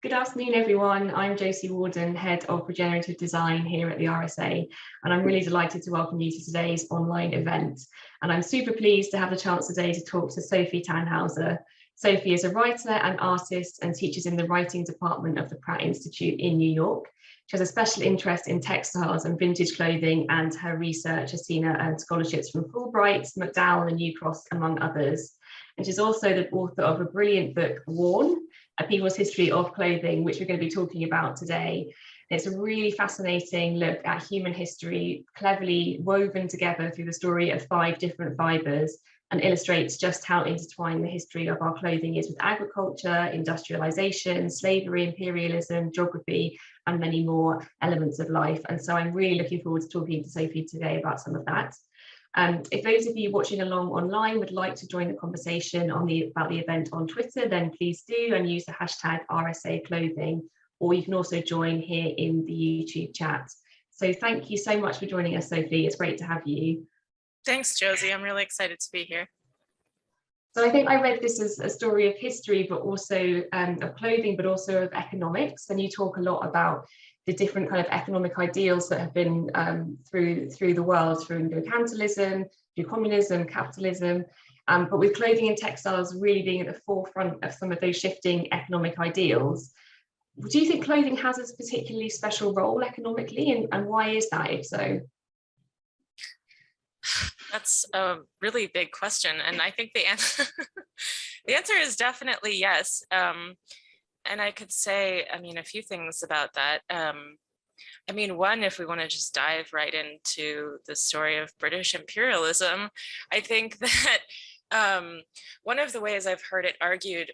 Good afternoon, everyone. I'm Josie Warden, Head of Regenerative Design here at the RSA, and I'm really delighted to welcome you to today's online event. And I'm super pleased to have the chance today to talk to Sofi Thanhauser. Sofi is a writer and artist and teaches in the writing department of the Pratt Institute in New York. She has a special interest in textiles and vintage clothing, and her research has seen her earn scholarships from Fulbright, McDowell and New Cross, among others. And she's also the author of a brilliant book, Worn, A People's History of Clothing, which we're going to be talking about today. It's a really fascinating look at human history, cleverly woven together through the story of 5 different fibres, and illustrates just how intertwined the history of our clothing is with agriculture, industrialisation, slavery, imperialism, geography, and many more elements of life. And so I'm really looking forward to talking to Sofi today about some of that. If those of you watching along online would like to join the conversation about the event on Twitter, then please do, and use the hashtag RSA Clothing, or you can also join here in the YouTube chat. So thank you so much for joining us, Sofi. It's great to have you. Thanks, Josie. I'm really excited to be here. So I think I read this as a story of history, but also of clothing, but also of economics. And you talk a lot about the different kind of economic ideals that have been through the world, through mercantilism, through communism, capitalism, but with clothing and textiles really being at the forefront of some of those shifting economic ideals. Do you think clothing has a particularly special role economically, and why is that, if so? That's a really big question, and I think the answer is definitely yes. And I could say, a few things about that. One, if we want to just dive right into the story of British imperialism, I think that one of the ways I've heard it argued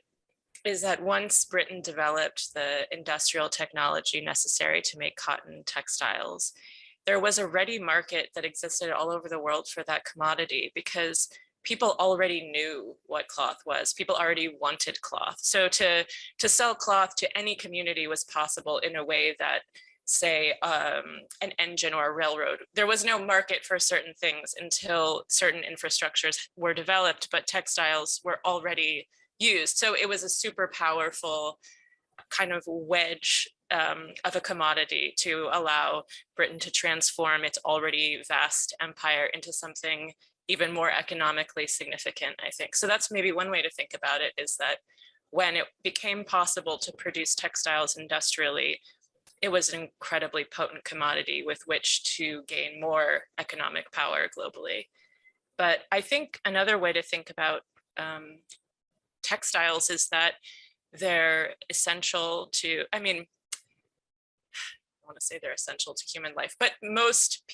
is that once Britain developed the industrial technology necessary to make cotton textiles, there was a ready market that existed all over the world for that commodity, because people already knew what cloth was. People already wanted cloth. So to sell cloth to any community was possible in a way that, say, an engine or a railroad. There was no market for certain things until certain infrastructures were developed, but textiles were already used. So it was a super powerful kind of wedge of a commodity to allow Britain to transform its already vast empire into something even more economically significant, I think. So that's maybe one way to think about it, is that when it became possible to produce textiles industrially, it was an incredibly potent commodity with which to gain more economic power globally. But I think another way to think about textiles is that they're essential to, I want to say they're essential to human life, but most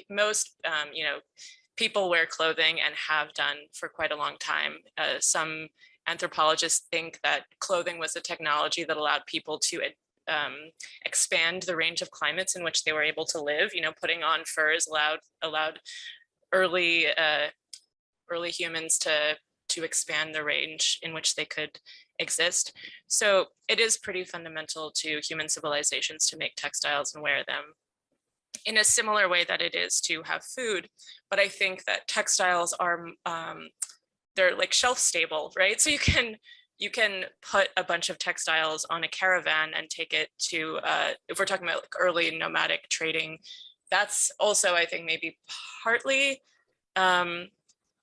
people wear clothing and have done for quite a long time. Some anthropologists think that clothing was a technology that allowed people to expand the range of climates in which they were able to live. Putting on furs allowed early humans to expand the range in which they could exist. So it is pretty fundamental to human civilizations to make textiles and wear them, in a similar way that it is to have food. But I think that textiles are, they're like shelf stable, right? So you can put a bunch of textiles on a caravan and take it to, if we're talking about like early nomadic trading, that's also, I think, maybe partly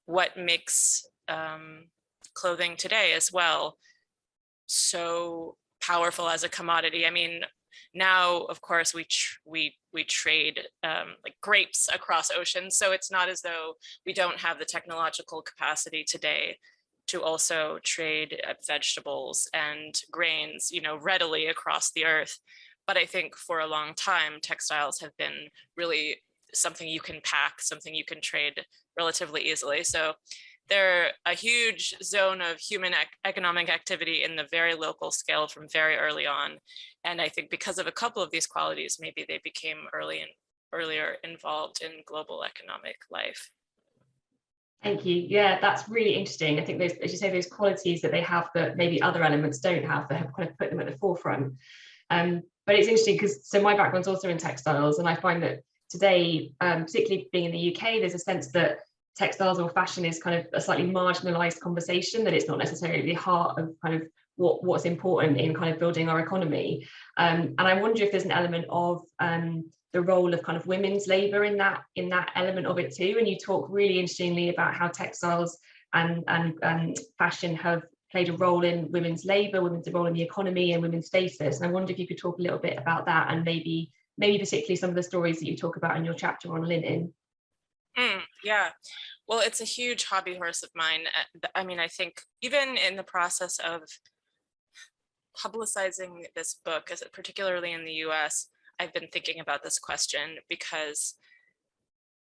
what makes clothing today as well so powerful as a commodity. Now, of course, we trade like grapes across oceans. So it's not as though we don't have the technological capacity today to also trade vegetables and grains, readily across the earth. But I think for a long time, textiles have been really something you can pack, something you can trade relatively easily. So they're a huge zone of human economic activity in the very local scale from very early on. And I think because of a couple of these qualities, maybe they became earlier involved in global economic life. Thank you. Yeah, that's really interesting. I think those, as you say, those qualities that they have that maybe other elements don't have, that have kind of put them at the forefront. But it's interesting because, so my background's also in textiles, and I find that today, particularly being in the UK, there's a sense that textiles or fashion is kind of a slightly marginalized conversation, that it's not necessarily the heart of kind of what's important in kind of building our economy. And I wonder if there's an element of the role of kind of women's labor in that element of it too. And you talk really interestingly about how textiles and fashion have played a role in women's labor, women's role in the economy and women's status. And I wonder if you could talk a little bit about that, and maybe particularly some of the stories that you talk about in your chapter on linen. Yeah, well, it's a huge hobby horse of mine. I mean, I think even in the process of publicizing this book, particularly in the US, I've been thinking about this question, because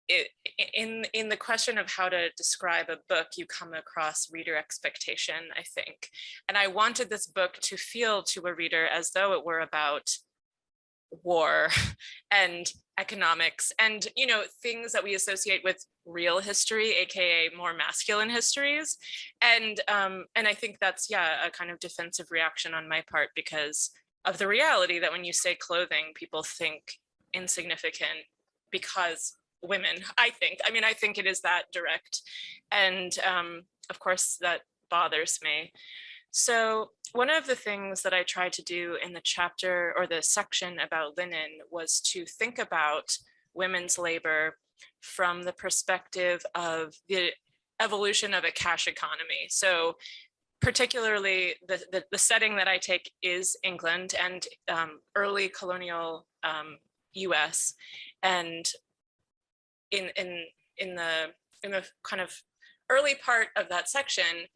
in the question of how to describe a book, you come across reader expectation, I think. And I wanted this book to feel to a reader as though it were about war and economics and, you know, things that we associate with real history, aka more masculine histories. And I think that's, yeah, a kind of defensive reaction on my part, because of the reality that when you say clothing, people think insignificant because women, I think it is that direct. And of course that bothers me. So one of the things that I tried to do in the chapter or the section about linen was to think about women's labor from the perspective of the evolution of a cash economy. So particularly the setting that I take is England and early colonial US. And in the kind of early part of that section,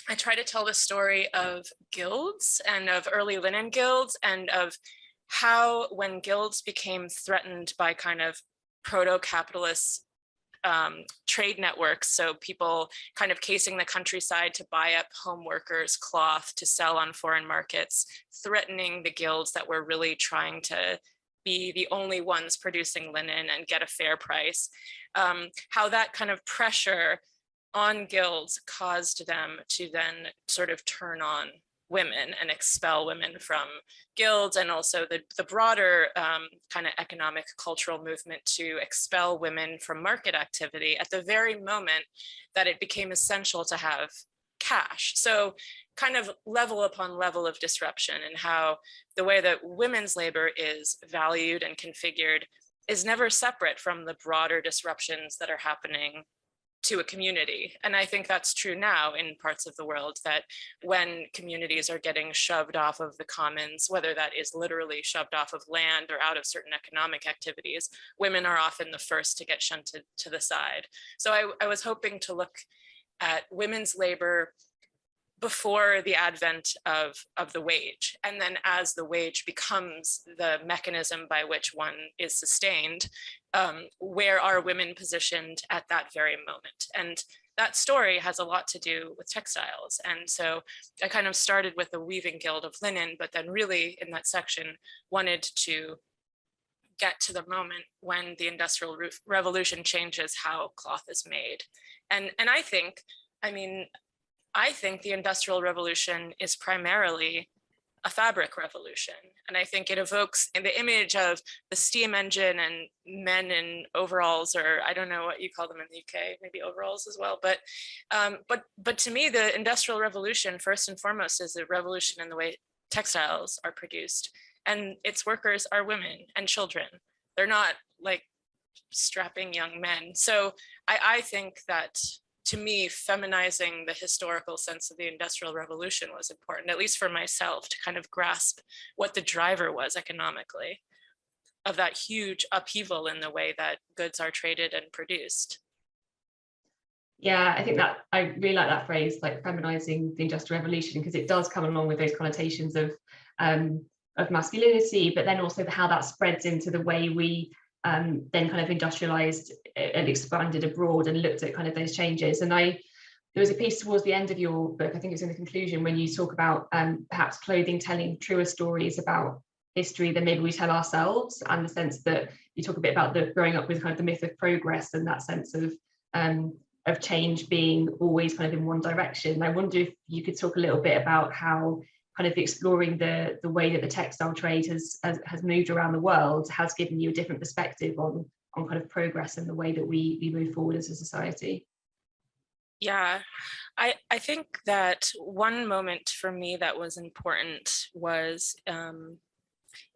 I try to tell the story of guilds and of early linen guilds, and of how when guilds became threatened by kind of proto-capitalist trade networks, so people kind of casing the countryside to buy up home workers' cloth to sell on foreign markets, threatening the guilds that were really trying to be the only ones producing linen and get a fair price, how that kind of pressure on guilds caused them to then sort of turn on women and expel women from guilds, and also the broader kind of economic cultural movement to expel women from market activity at the very moment that it became essential to have cash. So kind of level upon level of disruption, and how the way that women's labor is valued and configured is never separate from the broader disruptions that are happening to a community. And I think that's true now in parts of the world, that when communities are getting shoved off of the commons, whether that is literally shoved off of land or out of certain economic activities, women are often the first to get shunted to the side. So I was hoping to look at women's labor before the advent of the wage. And then as the wage becomes the mechanism by which one is sustained, where are women positioned at that very moment? And that story has a lot to do with textiles. And so I kind of started with the weaving guild of linen, but then really in that section wanted to get to the moment when the Industrial Revolution changes how cloth is made. And I think the Industrial Revolution is primarily a fabric revolution. And I think it evokes in the image of the steam engine and men in overalls, or I don't know what you call them in the UK, maybe overalls as well. But to me, the Industrial Revolution, first and foremost, is a revolution in the way textiles are produced. And its workers are women and children. They're not like strapping young men. So I think that, to me, feminizing the historical sense of the Industrial Revolution was important, at least for myself, to kind of grasp what the driver was economically of that huge upheaval in the way that goods are traded and produced. Yeah, I think that I really like that phrase, like feminizing the Industrial Revolution, because it does come along with those connotations of masculinity, but then also how that spreads into the way we then kind of industrialized and expanded abroad and looked at kind of those changes. And there was a piece towards the end of your book, I think it was in the conclusion, when you talk about perhaps clothing telling truer stories about history than maybe we tell ourselves, and the sense that you talk a bit about the growing up with kind of the myth of progress and that sense of change being always kind of in one direction. I wonder if you could talk a little bit about how kind of exploring the way that the textile trade has moved around the world has given you a different perspective on kind of progress and the way that we move forward as a society? Yeah, I think that one moment for me that was important was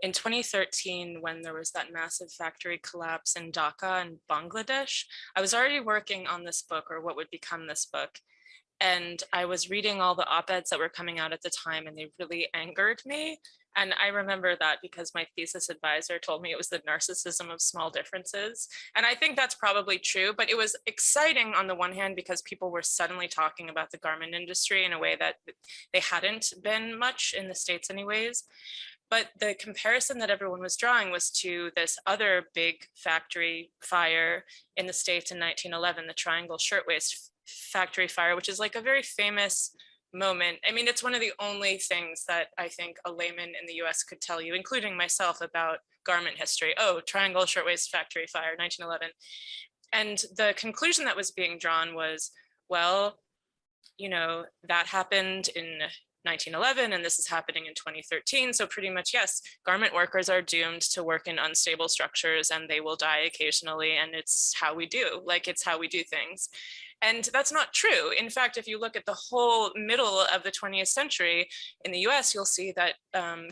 in 2013, when there was that massive factory collapse in Dhaka in Bangladesh. I was already working on this book, or what would become this book. And I was reading all the op-eds that were coming out at the time, and they really angered me. And I remember that because my thesis advisor told me it was the narcissism of small differences. And I think that's probably true, but it was exciting on the one hand because people were suddenly talking about the garment industry in a way that they hadn't been much in the States anyways. But the comparison that everyone was drawing was to this other big factory fire in the States in 1911, the Triangle Shirtwaist Factory fire, which is like a very famous moment. I mean, it's one of the only things that I think a layman in the US could tell you, including myself, about garment history. Oh, Triangle Shirtwaist Factory fire, 1911. And the conclusion that was being drawn was, well, you know, that happened in 1911 and this is happening in 2013. So pretty much, yes, garment workers are doomed to work in unstable structures and they will die occasionally. And it's how we do, like it's how we do things. And that's not true. In fact, if you look at the whole middle of the 20th century in the US, you'll see that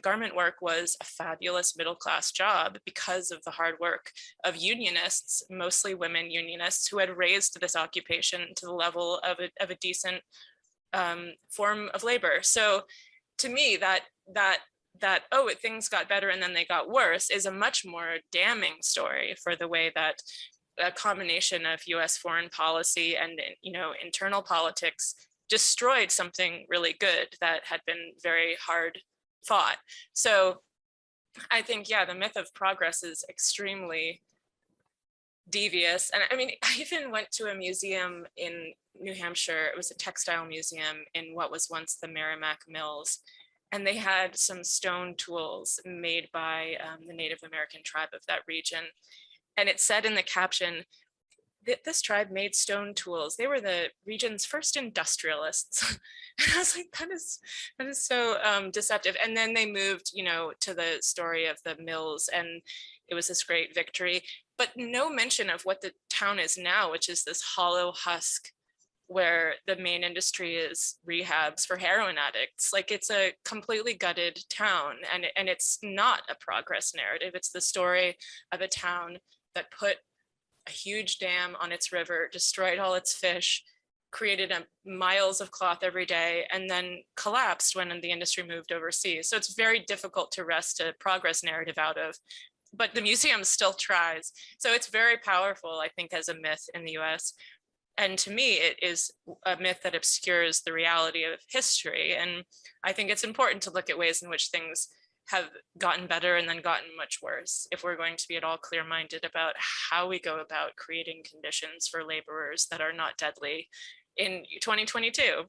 garment work was a fabulous middle-class job because of the hard work of unionists, mostly women unionists, who had raised this occupation to the level of a decent form of labor. So to me, that oh, things got better and then they got worse is a much more damning story for the way that a combination of US foreign policy and, you know, internal politics destroyed something really good that had been very hard fought. So I think, yeah, the myth of progress is extremely devious. And I mean, I even went to a museum in New Hampshire. It was a textile museum in what was once the Merrimack Mills. And they had some stone tools made by the Native American tribe of that region. And it said in the caption that this tribe made stone tools. They were the region's first industrialists. And I was like, that is so deceptive. And then they moved, you know, to the story of the mills, and it was this great victory, but no mention of what the town is now, which is this hollow husk where the main industry is rehabs for heroin addicts. Like, it's a completely gutted town, and it's not a progress narrative. It's the story of a town that put a huge dam on its river, destroyed all its fish, created miles of cloth every day, and then collapsed when the industry moved overseas. So it's very difficult to wrest a progress narrative out of, but the museum still tries. So it's very powerful, I think, as a myth in the US. And to me, it is a myth that obscures the reality of history. And I think it's important to look at ways in which things have gotten better and then gotten much worse if we're going to be at all clear-minded about how we go about creating conditions for laborers that are not deadly in 2022.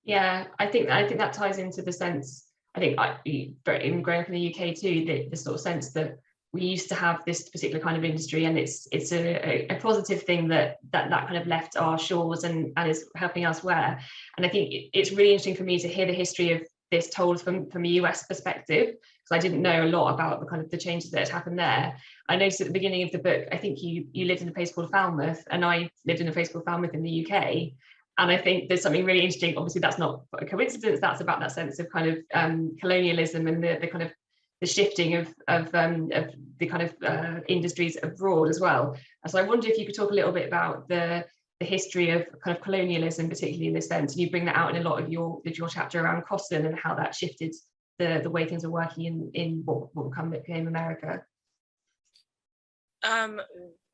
Yeah, I think that ties into the sense, I think in growing up in the UK too, the sort of sense that we used to have this particular kind of industry, and it's a positive thing that kind of left our shores and is helping elsewhere. And I think it's really interesting for me to hear the history of this told from a US perspective, because I didn't know a lot about the kind of the changes that had happened there. I noticed at the beginning of the book, I think you lived in a place called Falmouth, and I lived in a place called Falmouth in the UK. And I think there's something really interesting. Obviously, that's not a coincidence. That's about that sense of kind of colonialism and the kind of the shifting of the kind of industries abroad as well. And so I wonder if you could talk a little bit about the history of kind of colonialism, particularly in this sense. And you bring that out in a lot of your chapter around Coston and how that shifted the way things are working in what became America.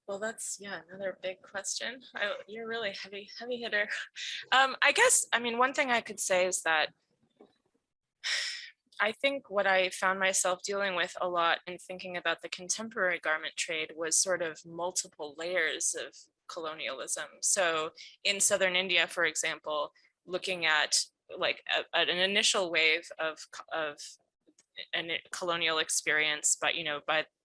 Well, that's, yeah, another big question. You're really heavy hitter. I guess, I mean, one thing I could say is that I think what I found myself dealing with a lot in thinking about the contemporary garment trade was sort of multiple layers of colonialism. So in southern India, for example, looking at like an initial wave of a colonial experience, but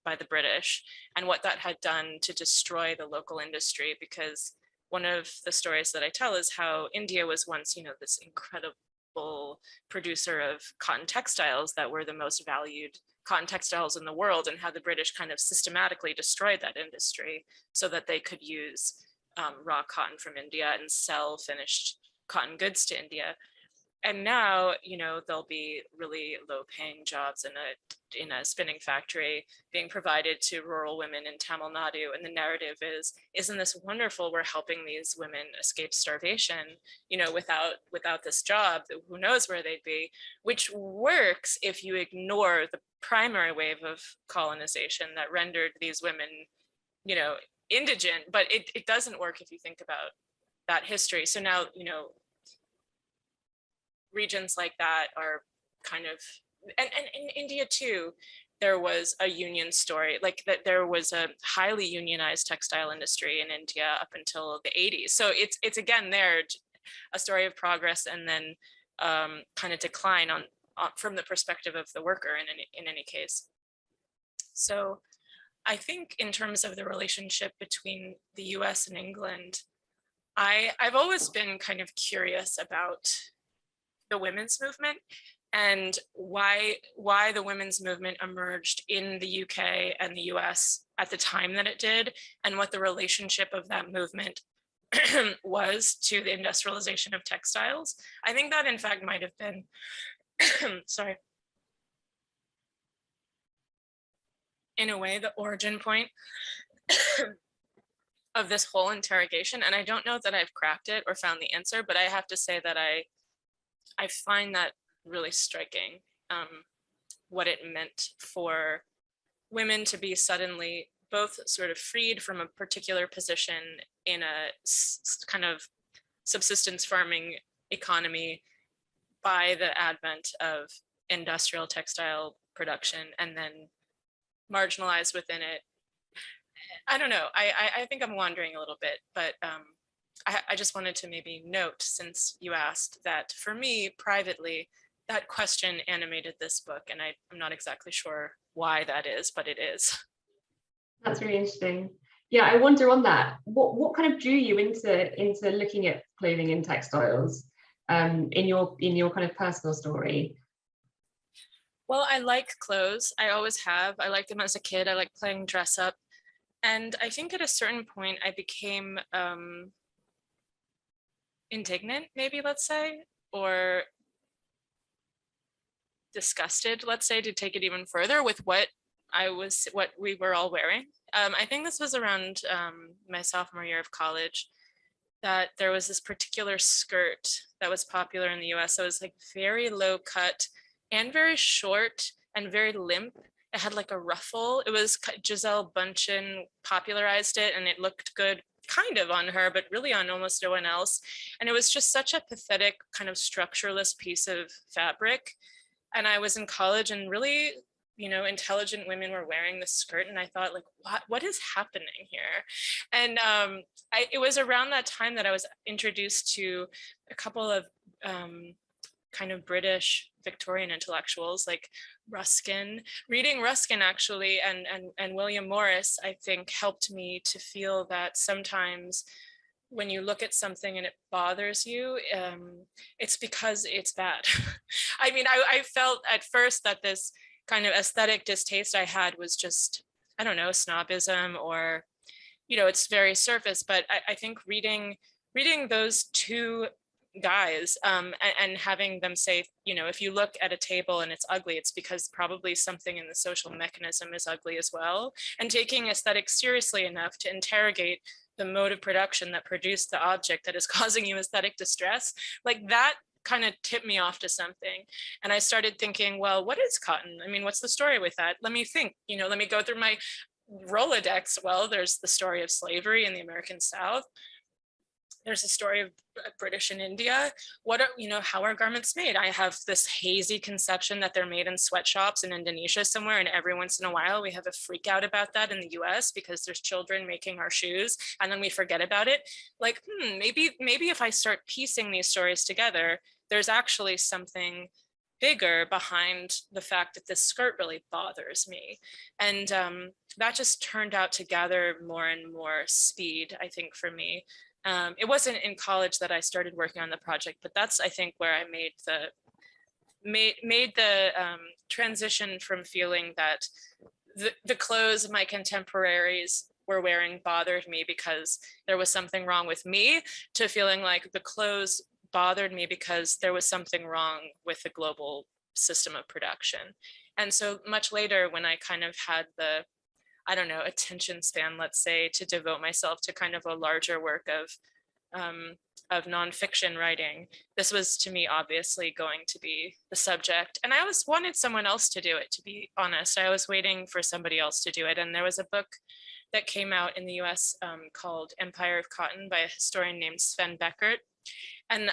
by the British, and what that had done to destroy the local industry. Because one of the stories that I tell is how India was once, this incredible producer of cotton textiles that were the most valued cotton textiles in the world, and how the British kind of systematically destroyed that industry so that they could use raw cotton from India and sell finished cotton goods to India. And now, you know, there'll be really low-paying jobs in a spinning factory being provided to rural women in Tamil Nadu. And the narrative is, isn't this wonderful? We're helping these women escape starvation, you know, without this job, who knows where they'd be, which works if you ignore the primary wave of colonization that rendered these women, you know, indigent, but it doesn't work if you think about that history. So now, you know, regions like that are kind of, and in India too, there was a union story, like that there was a highly unionized textile industry in India up until the 80s. So it's again there, a story of progress and then kind of decline on from the perspective of the worker in any case. So I think in terms of the relationship between the US and England, I've always been kind of curious about the women's movement and why the women's movement emerged in the UK and the US at the time that it did, and what the relationship of that movement was to the industrialization of textiles. I think that in fact might have been, sorry, in a way the origin point of this whole interrogation. And I don't know that I've cracked it or found the answer, but I have to say that I find that really striking, what it meant for women to be suddenly both sort of freed from a particular position in a kind of subsistence farming economy by the advent of industrial textile production, and then marginalized within it. I don't know, I think I'm wandering a little bit, but I just wanted to maybe note, since you asked, that for me privately, that question animated this book, and I'm not exactly sure why that is, but it is. That's really interesting. Yeah, I wonder on that, what kind of drew you into looking at clothing and textiles in your kind of personal story? Well, I like clothes. I always have. I liked them as a kid. I liked playing dress up. And I think at a certain point I became indignant, maybe, let's say, or disgusted, let's say, to take it even further, with what we were all wearing. I think this was around my sophomore year of college, that there was this particular skirt that was popular in the US. So it was like very low cut and very short and very limp. It had like a ruffle. It was Giselle Bundchen popularized it, and it looked good kind of on her, but really on almost no one else. And it was just such a pathetic kind of structureless piece of fabric. And I was in college, and really, you know, intelligent women were wearing this skirt, and I thought, like, what is happening here? And it was around that time that I was introduced to a couple of kind of British Victorian intellectuals like Ruskin. Reading Ruskin actually and William Morris, I think, helped me to feel that sometimes when you look at something and it bothers you, it's because it's bad. I mean, I felt at first that this kind of aesthetic distaste I had was just, I don't know, snobism, or, you know, it's very surface. But I think reading those two guys and having them say, you know, if you look at a table and it's ugly, it's because probably something in the social mechanism is ugly as well. And taking aesthetics seriously enough to interrogate the mode of production that produced the object that is causing you aesthetic distress, like that kind of tipped me off to something. And I started thinking, well, what is cotton? I mean, what's the story with that? Let me think, you know, let me go through my Rolodex. Well, there's the story of slavery in the American South. There's a story of British in India. How are garments made? I have this hazy conception that they're made in sweatshops in Indonesia somewhere, and every once in a while we have a freak out about that in the US because there's children making our shoes, and then we forget about it. Like, maybe if I start piecing these stories together, there's actually something bigger behind the fact that this skirt really bothers me. And that just turned out to gather more and more speed, I think, for me. It wasn't in college that I started working on the project, but that's, I think, where I made made the transition from feeling that the clothes my contemporaries were wearing bothered me because there was something wrong with me, to feeling like the clothes bothered me because there was something wrong with the global system of production. And so much later, when I kind of had the, I don't know, attention span, let's say, to devote myself to kind of a larger work of nonfiction writing, this was to me obviously going to be the subject. And I always wanted someone else to do it, to be honest. I was waiting for somebody else to do it. And there was a book that came out in the US called Empire of Cotton by a historian named Sven Beckert. And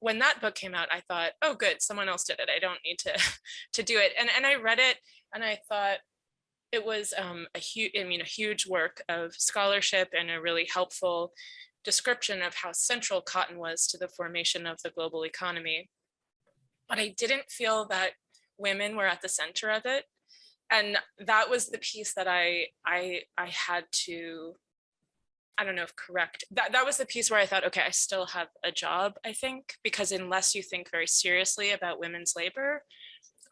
when that book came out, I thought, oh, good, someone else did it. I don't need to do it. And I read it and I thought it was a huge work of scholarship and a really helpful description of how central cotton was to the formation of the global economy. But I didn't feel that women were at the center of it. And that was the piece that I had to, I don't know if correct, that was the piece where I thought, okay, I still have a job, I think, because unless you think very seriously about women's labor,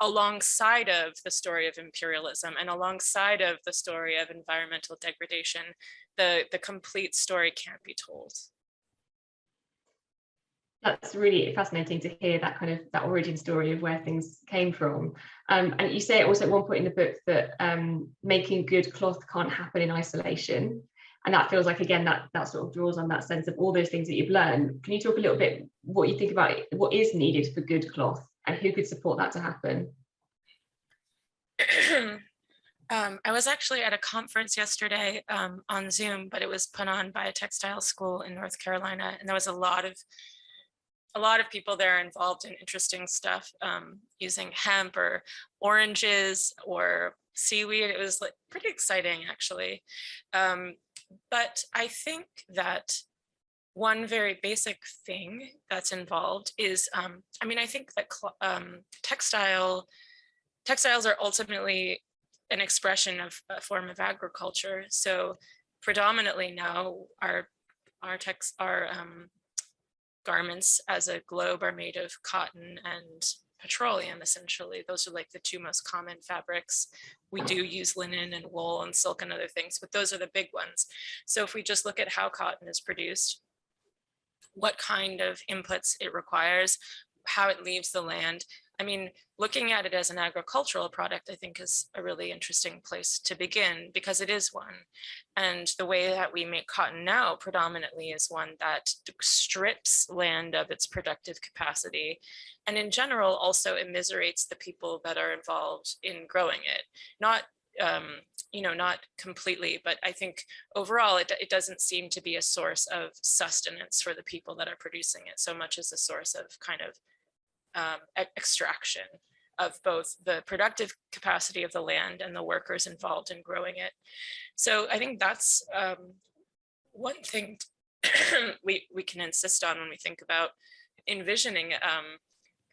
alongside of the story of imperialism and alongside of the story of environmental degradation, the complete story can't be told. That's really fascinating to hear that kind of that origin story of where things came from. And you say also at one point in the book that making good cloth can't happen in isolation. And that feels like, again, that sort of draws on that sense of all those things that you've learned. Can you talk a little bit what you think about what is needed for good cloth and who could support that to happen? I was actually at a conference yesterday on Zoom, but it was put on by a textile school in North Carolina. And there was a lot of people there involved in interesting stuff, using hemp or oranges or seaweed. It was like pretty exciting, actually. But I think that one very basic thing that's involved is, I think that textiles are ultimately an expression of a form of agriculture. So predominantly now our garments as a globe are made of cotton and petroleum, essentially. Those are like the two most common fabrics. We do use linen and wool and silk and other things, but those are the big ones. So if we just look at how cotton is produced, what kind of inputs it requires, how it leaves the land, I mean, looking at it as an agricultural product, I think is a really interesting place to begin, because it is one. And the way that we make cotton now predominantly is one that strips land of its productive capacity. And in general, also immiserates the people that are involved in growing it. Not, not completely, but I think overall, it doesn't seem to be a source of sustenance for the people that are producing it so much as a source of kind of extraction of both the productive capacity of the land and the workers involved in growing it. So I think that's one thing we can insist on when we think about envisioning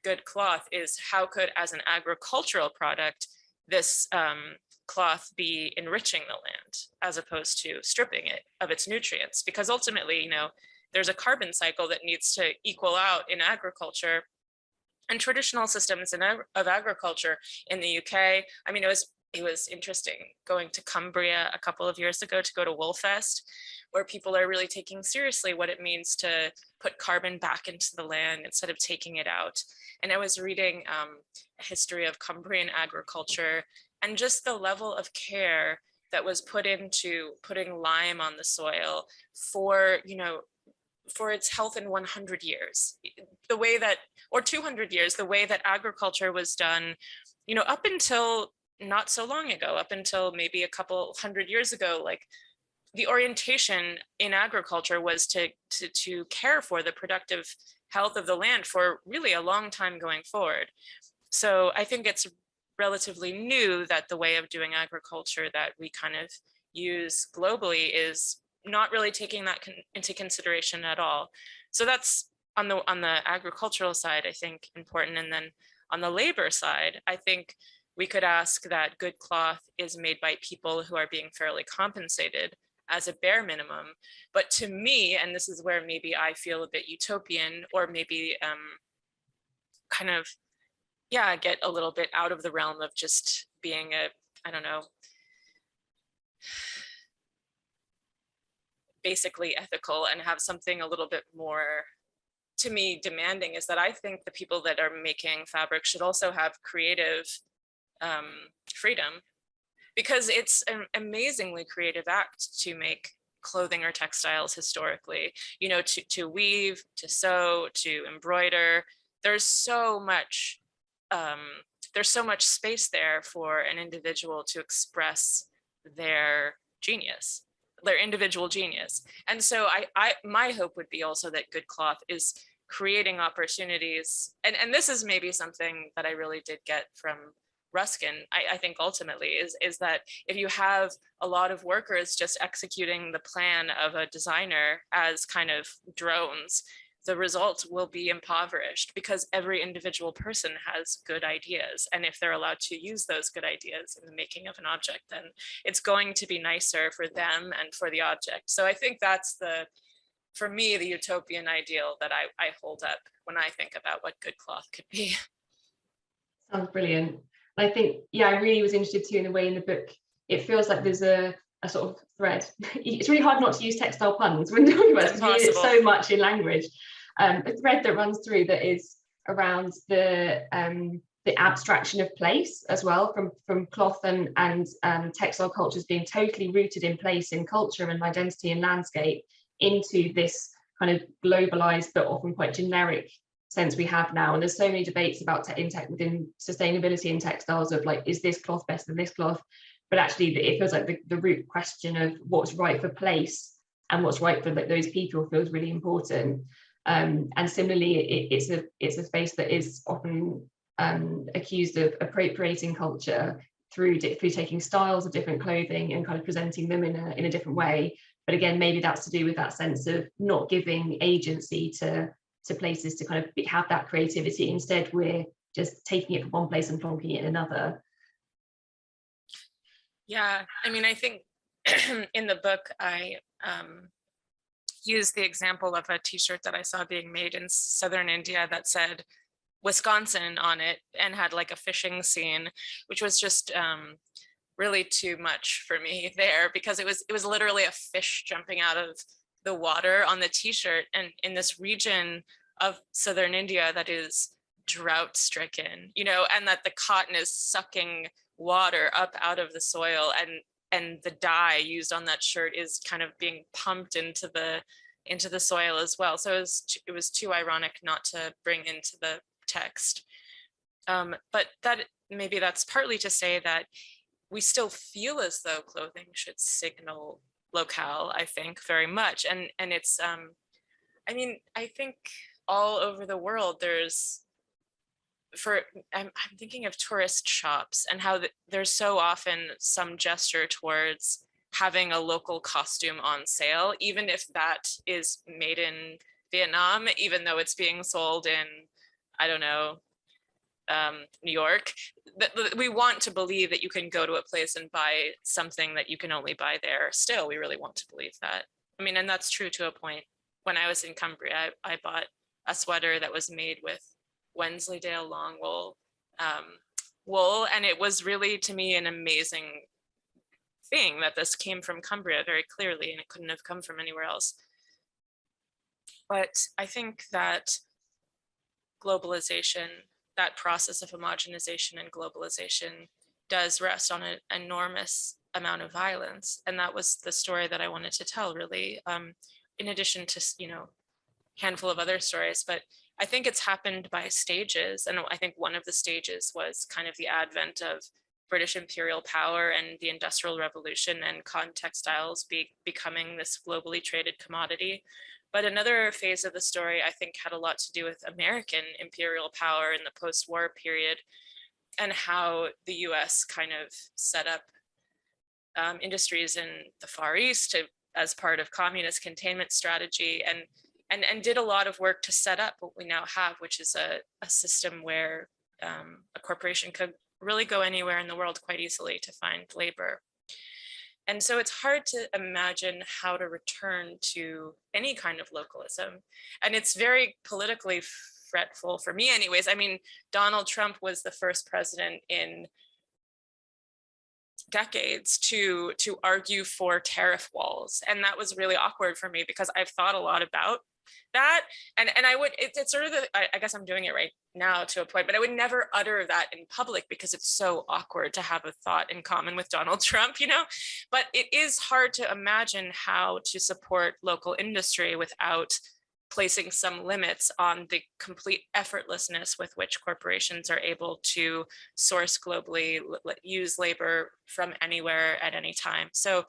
good cloth is how could, as an agricultural product, this cloth be enriching the land as opposed to stripping it of its nutrients? Because ultimately, there's a carbon cycle that needs to equal out in agriculture. And traditional systems of agriculture in the UK, I mean, it was interesting going to Cumbria a couple of years ago to go to Woolfest, where people are really taking seriously what it means to put carbon back into the land instead of taking it out. And I was reading a history of Cumbrian agriculture and just the level of care that was put into putting lime on the soil for its health in 100 years, the way that, or 200 years, the way that agriculture was done, up until not so long ago, up until maybe a couple hundred years ago, like the orientation in agriculture was to care for the productive health of the land for really a long time going forward. So I think it's relatively new that the way of doing agriculture that we kind of use globally is not really taking that into consideration at all. So that's on the agricultural side, I think, important. And then on the labor side, I think we could ask that good cloth is made by people who are being fairly compensated as a bare minimum. But to me, and this is where maybe I feel a bit utopian, or maybe kind of yeah, get a little bit out of the realm of just being a, I don't know, basically ethical, and have something a little bit more, to me, demanding. Is that I think the people that are making fabric should also have creative freedom, because it's an amazingly creative act to make clothing or textiles historically, you know, to weave, to sew, to embroider. There's so much space there for an individual to express their genius, their individual genius. And so my hope would be also that good cloth is creating opportunities. And this is maybe something that I really did get from Ruskin, I think ultimately, is that if you have a lot of workers just executing the plan of a designer as kind of drones, the result will be impoverished, because every individual person has good ideas. And if they're allowed to use those good ideas in the making of an object, then it's going to be nicer for them and for the object. So I think that's for me, the utopian ideal that I hold up when I think about what good cloth could be. Sounds brilliant. I think, yeah, I really was interested too in the way in the book, it feels like there's a sort of thread. It's really hard not to use textile puns when talking about it, because we use it so much in language. A thread that runs through that is around the abstraction of place as well, from cloth and textile cultures being totally rooted in place, in culture and identity and landscape, into this kind of globalized but often quite generic sense we have now. And there's so many debates about within sustainability in textiles of like, is this cloth better than this cloth? But actually it feels like the root question of what's right for place and what's right for those people feels really important. And similarly, it's a space that is often accused of appropriating culture through taking styles of different clothing and kind of presenting them in a different way. But again, maybe that's to do with that sense of not giving agency to places to kind of have that creativity. Instead, we're just taking it from one place and plonking it in another. Yeah, I mean, I think in the book, I used the example of a t-shirt that I saw being made in southern India that said Wisconsin on it and had like a fishing scene, which was just really too much for me there, because it was literally a fish jumping out of the water on the t-shirt, and in this region of southern India that is drought stricken, you know, and that the cotton is sucking water up out of the soil, and the dye used on that shirt is kind of being pumped into the soil as well. So it was too ironic not to bring into the text. But maybe that's partly to say that we still feel as though clothing should signal locale, I think, very much. And it's, I mean, I think all over the world I'm thinking of tourist shops and how there's so often some gesture towards having a local costume on sale, even if that is made in Vietnam, even though it's being sold in, I don't know, New York. We want to believe that you can go to a place and buy something that you can only buy there. Still, we really want to believe that. I mean, and that's true to a point. When I was in Cumbria, I bought a sweater that was made with Wensleydale long wool, and it was really, to me, an amazing thing that this came from Cumbria very clearly, and it couldn't have come from anywhere else. But I think that globalization, that process of homogenization and globalization, does rest on an enormous amount of violence. And that was the story that I wanted to tell, really, in addition to, you know, a handful of other stories. But I think it's happened by stages. And I think one of the stages was kind of the advent of British imperial power and the Industrial Revolution, and cotton textiles becoming this globally traded commodity. But another phase of the story, I think, had a lot to do with American imperial power in the post-war period, and how the US kind of set up industries in the Far East as part of communist containment strategy, and did a lot of work to set up what we now have, which is a system where a corporation could really go anywhere in the world quite easily to find labor. And so it's hard to imagine how to return to any kind of localism. And it's very politically fretful for me anyways. I mean, Donald Trump was the first president in decades to argue for tariff walls, and that was really awkward for me because I've thought a lot about that, and I would, it's sort of I guess I'm doing it right now to a point, but I would never utter that in public because it's so awkward to have a thought in common with Donald Trump, you know. But it is hard to imagine how to support local industry without placing some limits on the complete effortlessness with which corporations are able to source globally, use labor from anywhere at any time. So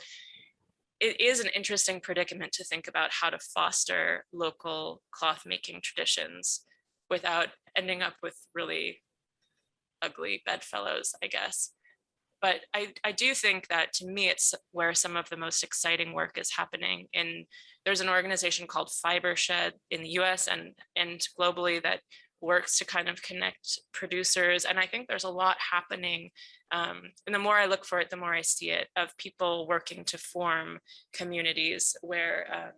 it is an interesting predicament to think about how to foster local cloth making traditions without ending up with really ugly bedfellows, I guess. But I do think that, to me, it's where some of the most exciting work is happening. There's an organization called Fibershed in the US and globally that works to kind of connect producers. And I think there's a lot happening. And the more I look for it, the more I see it, of people working to form communities where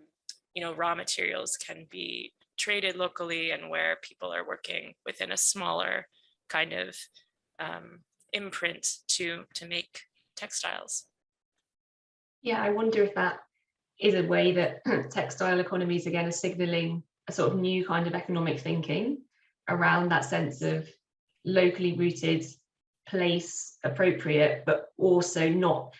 you know, raw materials can be traded locally and where people are working within a smaller kind of imprint to make textiles. Yeah, I wonder if that is a way that textile economies again are signaling a sort of new kind of economic thinking around that sense of locally rooted, place appropriate, but also not,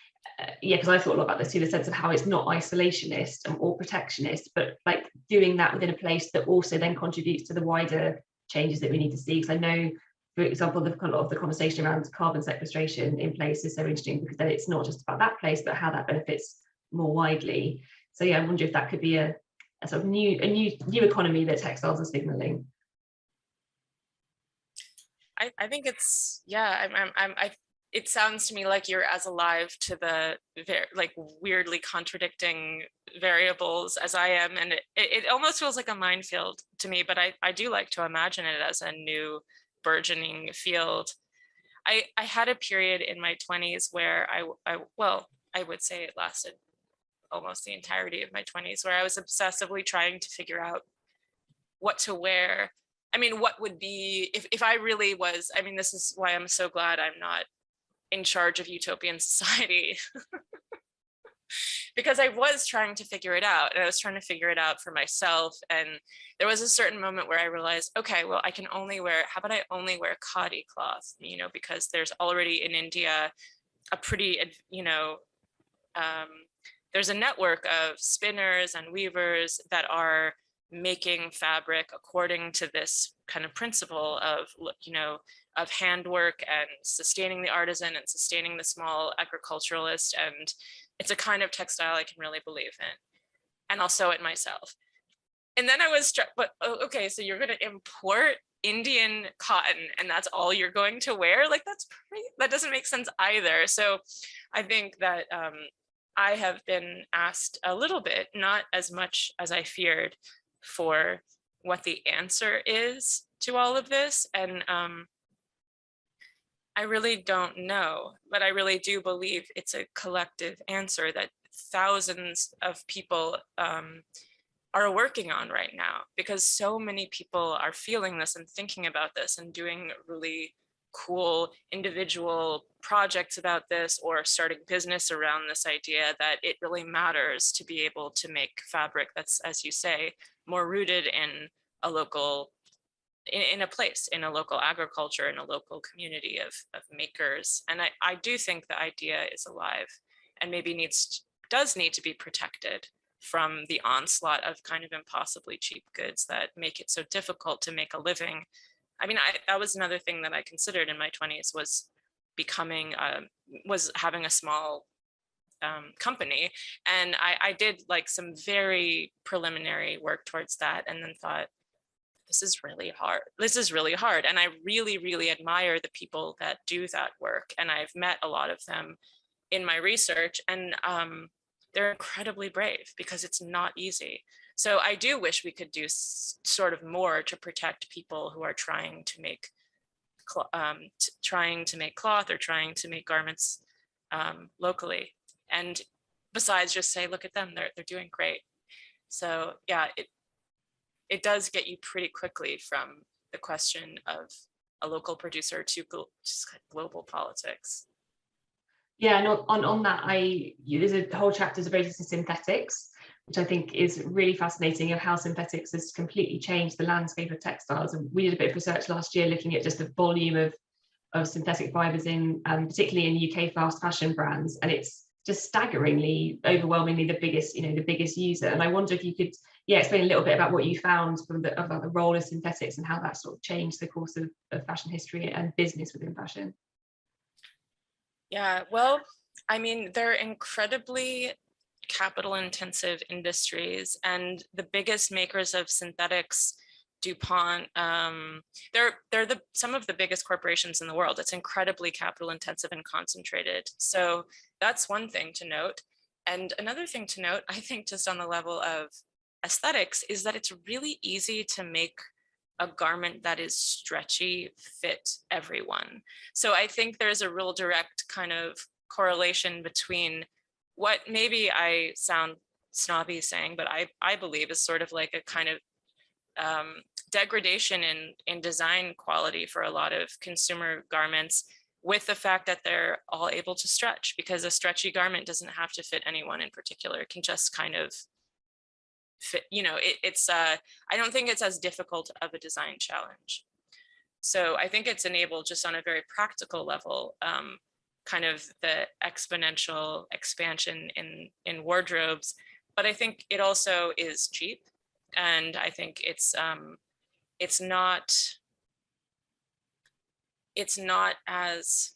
because I thought a lot about this too, the sense of how it's not isolationist or protectionist, but like doing that within a place that also then contributes to the wider changes that we need to see. Because I know, for example, a lot of the conversation around carbon sequestration in place is so interesting because then it's not just about that place, but how that benefits more widely. So yeah, I wonder if that could be a sort of new economy that textiles are signaling. I think it's, yeah, it sounds to me like you're as alive to the like weirdly contradicting variables as I am, and it almost feels like a minefield to me, but I do like to imagine it as a new burgeoning field. I had a period in my 20s where I would say it lasted almost the entirety of my 20s, where I was obsessively trying to figure out what to wear. I mean, what would be, if I really was, I mean, this is why I'm so glad I'm not in charge of utopian society. Because I was trying to figure it out, and I was trying to figure it out for myself. And there was a certain moment where I realized, okay, well, I can only wear, how about I only wear khadi cloth, you know, because there's already in India a pretty, you know, there's a network of spinners and weavers that are making fabric according to this kind of principle of, you know, of handwork and sustaining the artisan and sustaining the small agriculturalist. And it's a kind of textile I can really believe in, and I'll sew it myself. And then I was struck, but okay, so you're going to import Indian cotton and that's all you're going to wear? Like, that doesn't make sense either. So I think that I have been asked a little bit, not as much as I feared, for what the answer is to all of this. And I really don't know, but I really do believe it's a collective answer that thousands of people are working on right now, because so many people are feeling this and thinking about this and doing really cool individual projects about this, or starting business around this idea that it really matters to be able to make fabric that's, as you say, more rooted in a local, in a place, in a local agriculture, in a local community of makers. And I do think the idea is alive and maybe does need to be protected from the onslaught of kind of impossibly cheap goods that make it so difficult to make a living. I mean, that was another thing that I considered in my 20s, was having a small company. And I did like some very preliminary work towards that, and then thought, this is really hard. This is really hard. And I really, really admire the people that do that work. And I've met a lot of them in my research, and they're incredibly brave, because it's not easy. So I do wish we could do sort of more to protect people who are trying to make cloth or trying to make garments locally. And besides just say, look at them, they're doing great. So yeah, it does get you pretty quickly from the question of a local producer to global politics. Yeah, and on that, there's a whole chapter devoted to synthetics, which I think is really fascinating, of how synthetics has completely changed the landscape of textiles. And we did a bit of research last year looking at just the volume of synthetic fibers in, particularly in UK fast fashion brands, and it's just staggeringly, overwhelmingly the biggest user. And I wonder if you could, explain a little bit about what you found about the role of synthetics and how that sort of changed the course of fashion history and business within fashion. Yeah, well, I mean, they're incredibly capital intensive industries, and the biggest makers of synthetics, DuPont, they're some of the biggest corporations in the world. It's incredibly capital intensive and concentrated. So that's one thing to note. And another thing to note, I think, just on the level of aesthetics, is that it's really easy to make a garment that is stretchy fit everyone. So I think there's a real direct kind of correlation between what maybe I sound snobby saying, but I believe is sort of like a kind of degradation in design quality for a lot of consumer garments, with the fact that they're all able to stretch, because a stretchy garment doesn't have to fit anyone in particular. It can just kind of fit, I don't think it's as difficult of a design challenge. So I think it's enabled, just on a very practical level, kind of the exponential expansion in wardrobes. But I think it also is cheap, and I think it's not as,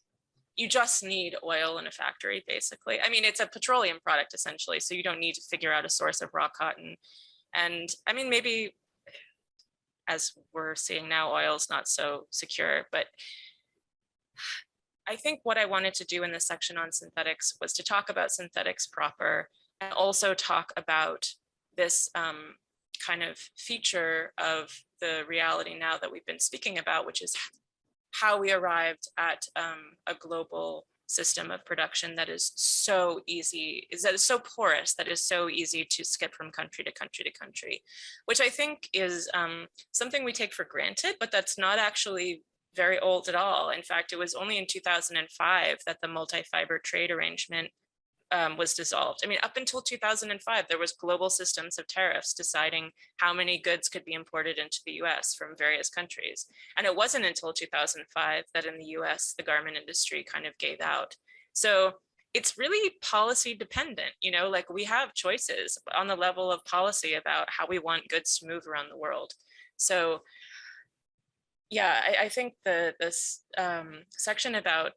you just need oil in a factory, basically. I mean, it's a petroleum product essentially, so you don't need to figure out a source of raw cotton. And I mean, maybe, as we're seeing now, oil's not so secure, but I think what I wanted to do in this section on synthetics was to talk about synthetics proper, and also talk about this kind of feature of the reality now that we've been speaking about, which is how we arrived at a global system of production that is so easy, that is so porous, that is so easy to skip from country to country to country, which I think is something we take for granted, but that's not actually very old at all. In fact, it was only in 2005 that the multi-fiber trade arrangement was dissolved. I mean, up until 2005, there was global systems of tariffs deciding how many goods could be imported into the US from various countries. And it wasn't until 2005 that in the US, the garment industry kind of gave out. So it's really policy dependent, like we have choices on the level of policy about how we want goods to move around the world. So yeah, I think this section about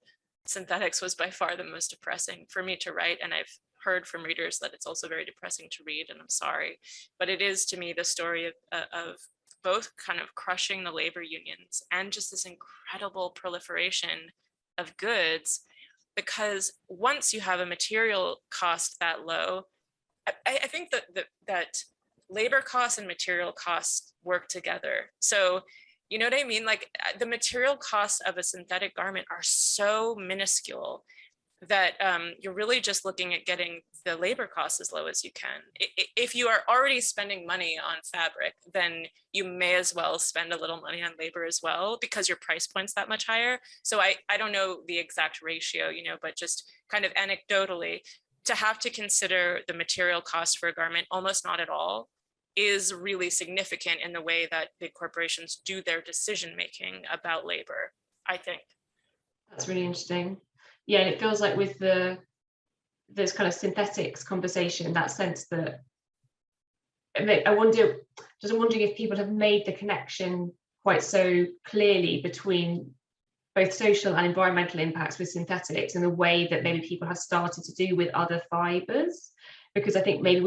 synthetics was by far the most depressing for me to write, and I've heard from readers that it's also very depressing to read, and I'm sorry, but it is, to me, the story of both kind of crushing the labor unions and just this incredible proliferation of goods, because once you have a material cost that low, I think that labor costs and material costs work together. So you know what I mean? Like, the material costs of a synthetic garment are so minuscule that you're really just looking at getting the labor costs as low as you can. If you are already spending money on fabric, then you may as well spend a little money on labor as well, because your price point's that much higher. So I don't know the exact ratio, but just kind of anecdotally, to have to consider the material cost for a garment almost not at all is really significant in the way that big corporations do their decision making about labor, I think. That's really interesting. Yeah, and it feels like with this kind of synthetics conversation, that sense that I'm wondering if people have made the connection quite so clearly between both social and environmental impacts with synthetics and the way that maybe people have started to do with other fibers, because I think maybe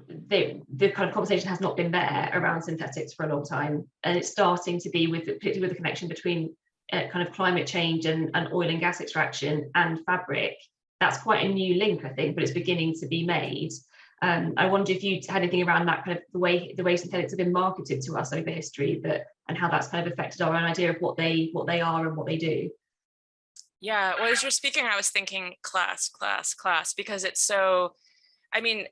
the kind of conversation has not been there around synthetics for a long time, and it's starting to be, particularly with the connection between kind of climate change and oil and gas extraction and fabric. That's quite a new link, I think, but it's beginning to be made. I wonder if you had anything around that, kind of the way synthetics have been marketed to us over history, and how that's kind of affected our own idea of what they are and what they do. Yeah, well, as you're speaking, I was thinking class, because it's so, I mean,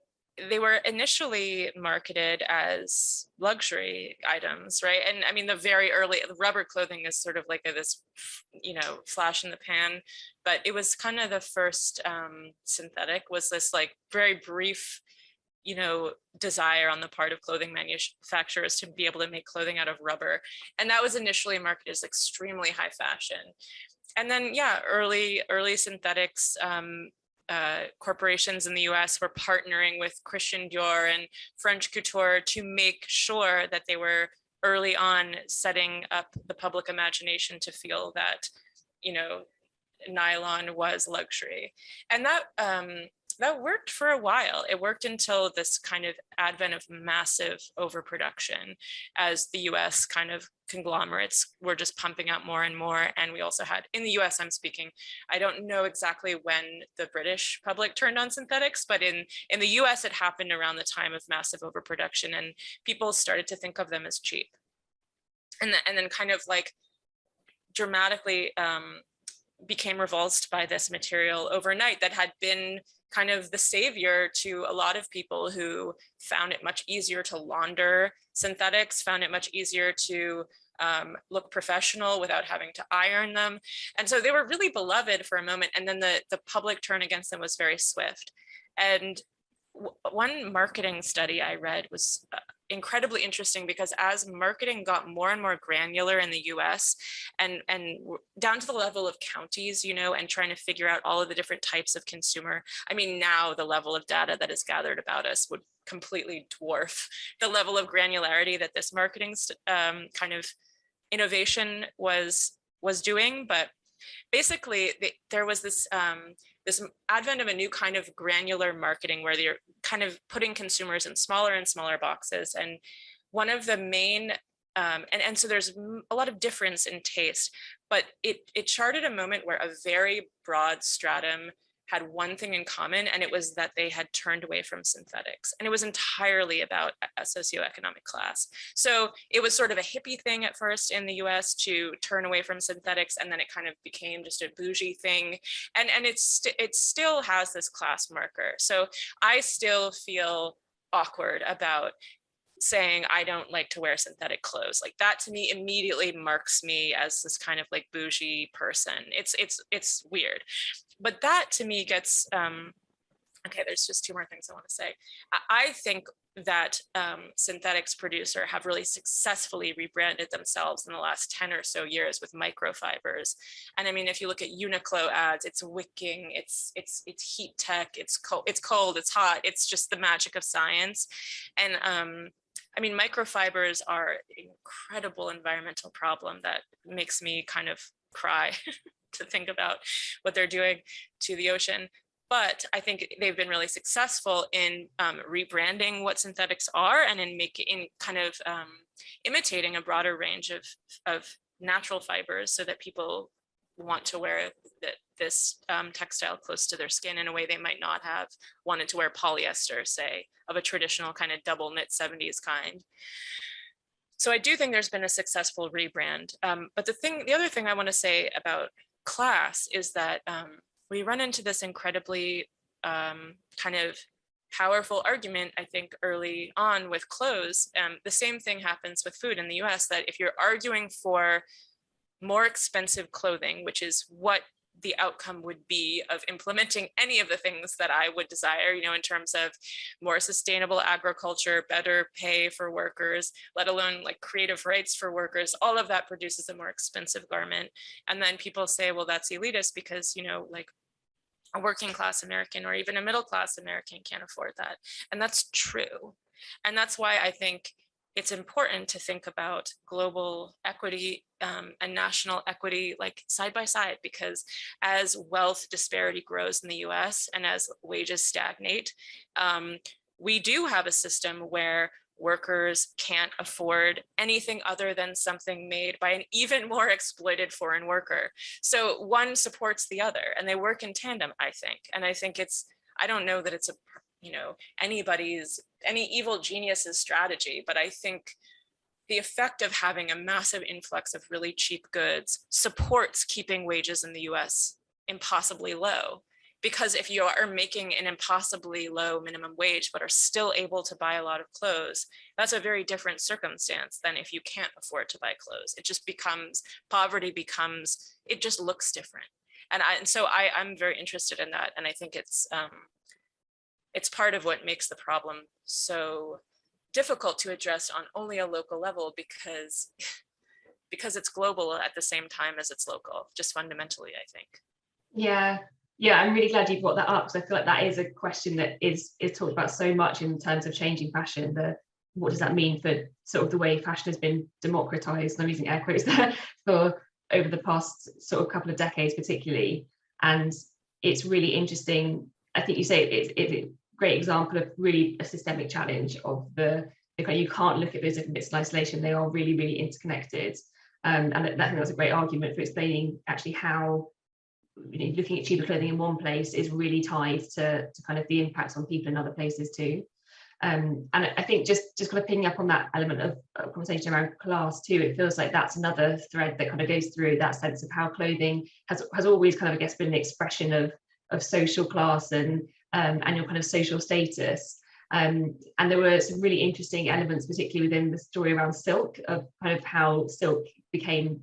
they were initially marketed as luxury items, right? And I mean, the very early rubber clothing is sort of like this, flash in the pan, but it was kind of the first synthetic, was this like very brief, desire on the part of clothing manufacturers to be able to make clothing out of rubber. And that was initially marketed as extremely high fashion. And then, yeah, early synthetics, corporations in the US were partnering with Christian Dior and French couture to make sure that they were early on setting up the public imagination to feel that, nylon was luxury. And that worked for a while. It worked until this kind of advent of massive overproduction, as the US kind of conglomerates were just pumping out more and more. And we also had, in the US I'm speaking, I don't know exactly when the British public turned on synthetics, but in the US it happened around the time of massive overproduction, and people started to think of them as cheap. And then kind of like dramatically became revulsed by this material overnight that had been kind of the savior to a lot of people who found it much easier to launder synthetics, found it much easier to look professional without having to iron them. And so they were really beloved for a moment. And then the public turn against them was very swift. And one marketing study I read was incredibly interesting, because as marketing got more and more granular in the US and down to the level of counties, and trying to figure out all of the different types of consumer. I mean, now the level of data that is gathered about us would completely dwarf the level of granularity that this marketing kind of innovation was doing. But basically there was this advent of a new kind of granular marketing where they're kind of putting consumers in smaller and smaller boxes. And one of the main, and so there's a lot of difference in taste, but it charted a moment where a very broad stratum had one thing in common, and it was that they had turned away from synthetics. And it was entirely about a socioeconomic class. So it was sort of a hippie thing at first in the US to turn away from synthetics, and then it kind of became just a bougie thing. And it still has this class marker. So I still feel awkward about saying I don't like to wear synthetic clothes. Like, that to me immediately marks me as this kind of like bougie person. It's weird. But that to me gets, okay, there's just two more things I want to say. I think that synthetics producer have really successfully rebranded themselves in the last 10 or so years with microfibers. And I mean, if you look at Uniqlo ads, it's wicking, it's heat tech, it's cold, it's hot, it's just the magic of science. And I mean, microfibers are an incredible environmental problem that makes me kind of cry to think about what they're doing to the ocean. But I think they've been really successful in rebranding what synthetics are, and in imitating a broader range of natural fibers, so that people want to wear this textile close to their skin in a way they might not have wanted to wear polyester, say, of a traditional kind of double knit 70s kind. So I do think there's been a successful rebrand. But the other thing I want to say about class is that we run into this incredibly kind of powerful argument, I think, early on with clothes. The same thing happens with food in the US, that if you're arguing for more expensive clothing, which is what the outcome would be of implementing any of the things that I would desire, in terms of more sustainable agriculture, better pay for workers, let alone like creative rights for workers, all of that produces a more expensive garment. And then people say, well, that's elitist because, like a working class American or even a middle class American can't afford that. And that's true. And that's why I think it's important to think about global equity and national equity like side by side, because as wealth disparity grows in the US and as wages stagnate, we do have a system where workers can't afford anything other than something made by an even more exploited foreign worker. So one supports the other and they work in tandem, I think. And I think I don't know that it's any evil genius's strategy, but I think the effect of having a massive influx of really cheap goods supports keeping wages in the US impossibly low. because if you are making an impossibly low minimum wage but are still able to buy a lot of clothes, that's a very different circumstance than if you can't afford to buy clothes. It just becomes, poverty becomes, it just looks different. And so I'm very interested in that, and I think it's part of what makes the problem so difficult to address on only a local level, because it's global at the same time as it's local, just fundamentally, I think. Yeah, I'm really glad you brought that up, because I feel like that is a question that is talked about so much in terms of changing fashion. What does that mean for sort of the way fashion has been democratized, and I'm using air quotes there, for over the past sort of couple of decades particularly. And it's really interesting. I think you say it's a great example of really a systemic challenge of you can't look at those different bits in isolation. They are really, really interconnected. And I think that's a great argument for explaining actually how, looking at cheaper clothing in one place is really tied to kind of the impacts on people in other places too. And I think just kind of picking up on that element of conversation around class too, it feels like that's another thread that kind of goes through that sense of how clothing has always kind of, I guess, been an expression of social class and your kind of social status. And there were some really interesting elements, particularly within the story around silk, of kind of how silk became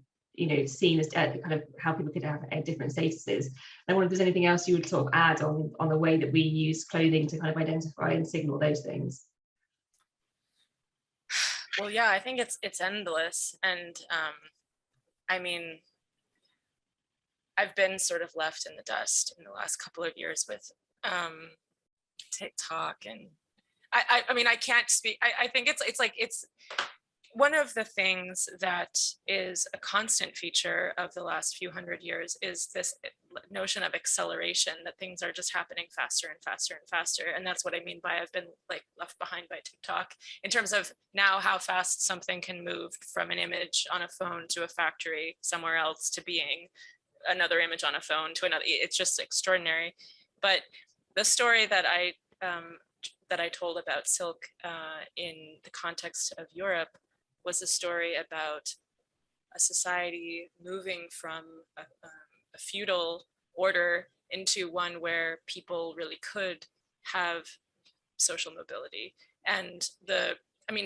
seen as kind of how people could have different statuses. I wonder if there's anything else you would sort of add on the way that we use clothing to kind of identify and signal those things. Well, yeah, I think it's endless. And I mean, I've been sort of left in the dust in the last couple of years with TikTok, and I mean, I can't speak. I think it's one of the things that is a constant feature of the last few hundred years is this notion of acceleration, that things are just happening faster and faster and faster. And that's what I mean by I've been like left behind by TikTok, in terms of now how fast something can move from an image on a phone to a factory somewhere else to being another image on a phone to another. It's just extraordinary. But the story that I told about silk in the context of Europe was a story about a society moving from a feudal order into one where people really could have social mobility. And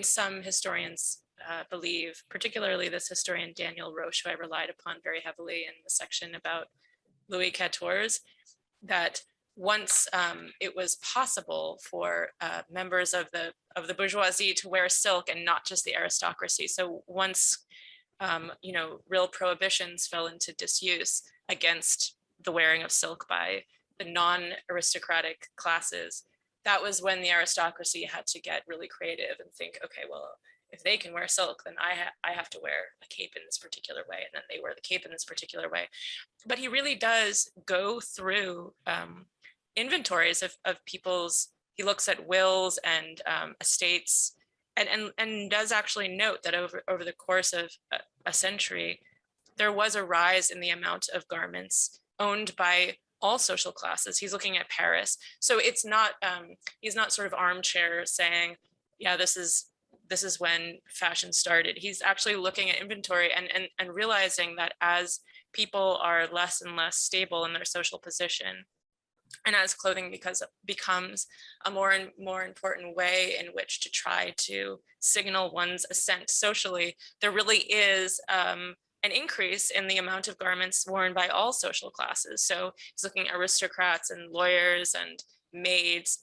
some historians believe, particularly this historian Daniel Roche, who I relied upon very heavily in the section about Louis XIV, that once it was possible for members of the bourgeoisie to wear silk and not just the aristocracy. So once real prohibitions fell into disuse against the wearing of silk by the non-aristocratic classes, that was when the aristocracy had to get really creative and think, okay, well, if they can wear silk, then I have to wear a cape in this particular way, and then they wear the cape in this particular way. But he really does go through inventories of people's, he looks at wills and estates, and does actually note that over the course of a century, there was a rise in the amount of garments owned by all social classes. He's looking at Paris. So it's not, he's not sort of armchair saying, yeah, this is when fashion started. He's actually looking at inventory and realizing that as people are less and less stable in their social position, and as clothing becomes a more and more important way in which to try to signal one's ascent socially, there really is an increase in the amount of garments worn by all social classes. So he's looking at aristocrats and lawyers and maids.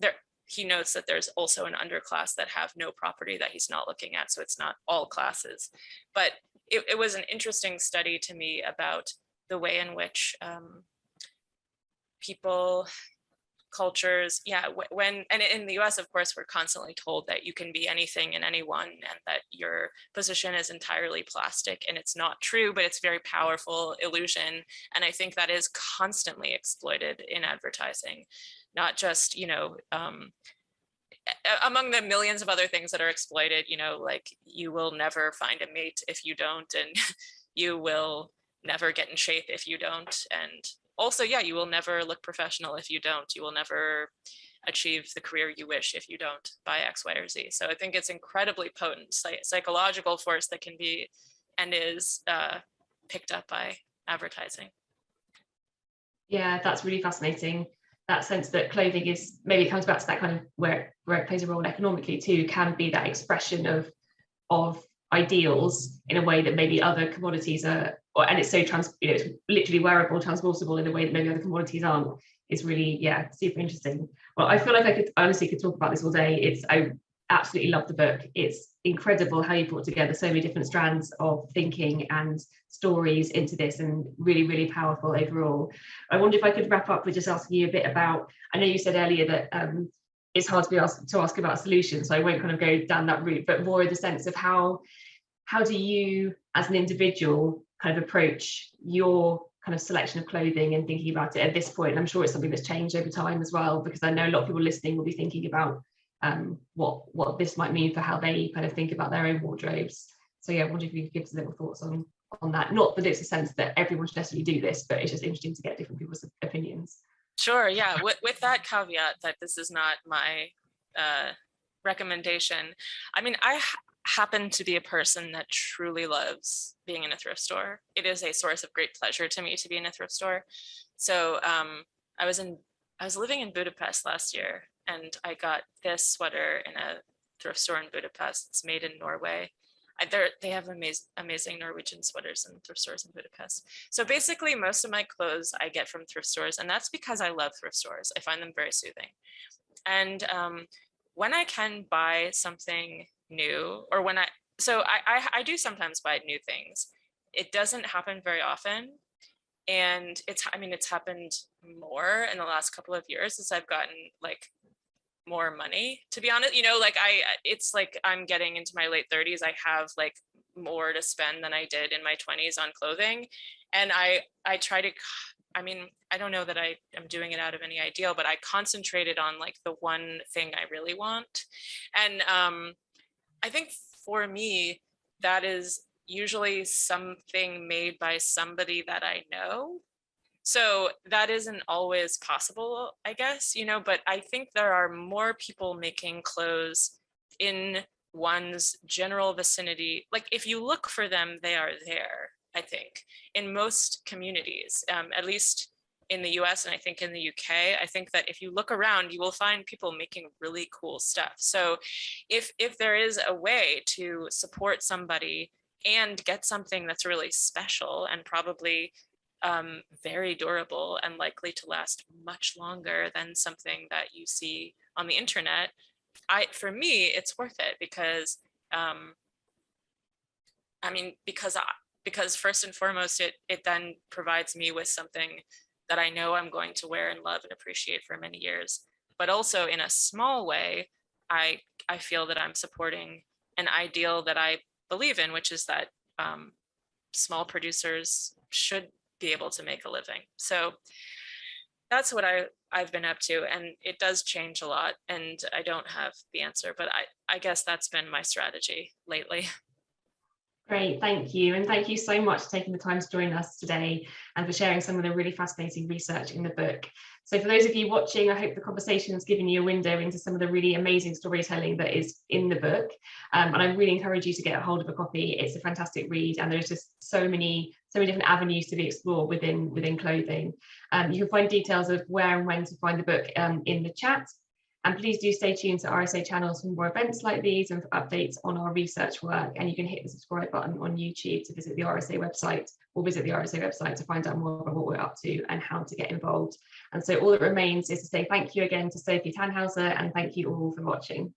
He notes that there's also an underclass that have no property that he's not looking at. So it's not all classes. But it was an interesting study to me about the way in which people, cultures, and in the US, of course, we're constantly told that you can be anything and anyone, and that your position is entirely plastic, and it's not true, but it's very powerful illusion. And I think that is constantly exploited in advertising, not just, among the millions of other things that are exploited, like you will never find a mate if you don't, and you will never get in shape if you don't. And also, you will never look professional if you don't. You will never achieve the career you wish if you don't buy X, Y, or Z. So I think it's incredibly potent psychological force that can be and is picked up by advertising. Yeah, that's really fascinating. that sense that clothing is, maybe it comes back to that kind of where it plays a role economically too, can be that expression of ideals in a way that maybe other commodities are, and it's so it's literally wearable, transportable in a way that maybe other commodities aren't. Is really, yeah, super interesting. Well, I feel like I honestly could talk about this all day. I absolutely love the book. It's incredible how you put together so many different strands of thinking and stories into this, and really, really powerful overall. I wonder if I could wrap up with just asking you a bit about, I know you said earlier that it's hard to be asked to ask about solutions, so I won't kind of go down that route, but more in the sense of how do you as an individual kind of approach your kind of selection of clothing and thinking about it at this point? I'm sure it's something that's changed over time as well, because I know a lot of people listening will be thinking about what this might mean for how they kind of think about their own wardrobes. So yeah, I wonder if you could give us a little thoughts on that. Not that it's a sense that everyone should necessarily do this, but it's just interesting to get different people's opinions. Sure, yeah, with that caveat that this is not my recommendation. I mean, I happen to be a person that truly loves being in a thrift store. It is a source of great pleasure to me to be in a thrift store. So I was living in Budapest last year, and I got this sweater in a thrift store in Budapest. It's made in Norway. They have amazing Norwegian sweaters in thrift stores in Budapest. So basically, most of my clothes I get from thrift stores, and that's because I love thrift stores. I find them very soothing. And when I can buy something new, or when I do sometimes buy new things. It doesn't happen very often. And it's happened more in the last couple of years as I've gotten like more money, to be honest. It's like I'm getting into my late 30s. I have like more to spend than I did in my 20s on clothing. And I try to, I don't know that I am doing it out of any ideal, but I concentrated on like the one thing I really want. And I think for me, that is usually something made by somebody that I know. So that isn't always possible, I guess, but I think there are more people making clothes in one's general vicinity. Like if you look for them, they are there, I think, in most communities, at least in the US and I think in the UK. I think that if you look around, you will find people making really cool stuff. So if there is a way to support somebody and get something that's really special and probably very durable and likely to last much longer than something that you see on the internet, for me, it's worth it because because first and foremost, it then provides me with something that I know I'm going to wear and love and appreciate for many years. But also in a small way, I feel that I'm supporting an ideal that I believe in, which is that small producers should be able to make a living. So that's what I've been up to, and it does change a lot, and I don't have the answer, but I guess that's been my strategy lately. Great, thank you. And thank you so much for taking the time to join us today and for sharing some of the really fascinating research in the book. So for those of you watching, I hope the conversation has given you a window into some of the really amazing storytelling that is in the book. And I really encourage you to get a hold of a copy. It's a fantastic read, and there's just so many different avenues to be explored within clothing. You can find details of where and when to find the book in the chat. And please do stay tuned to RSA channels for more events like these and for updates on our research work. And you can hit the subscribe button on YouTube to visit the RSA website, or visit the RSA website to find out more about what we're up to and how to get involved. And so all that remains is to say thank you again to Sofi Thanhauser, and thank you all for watching.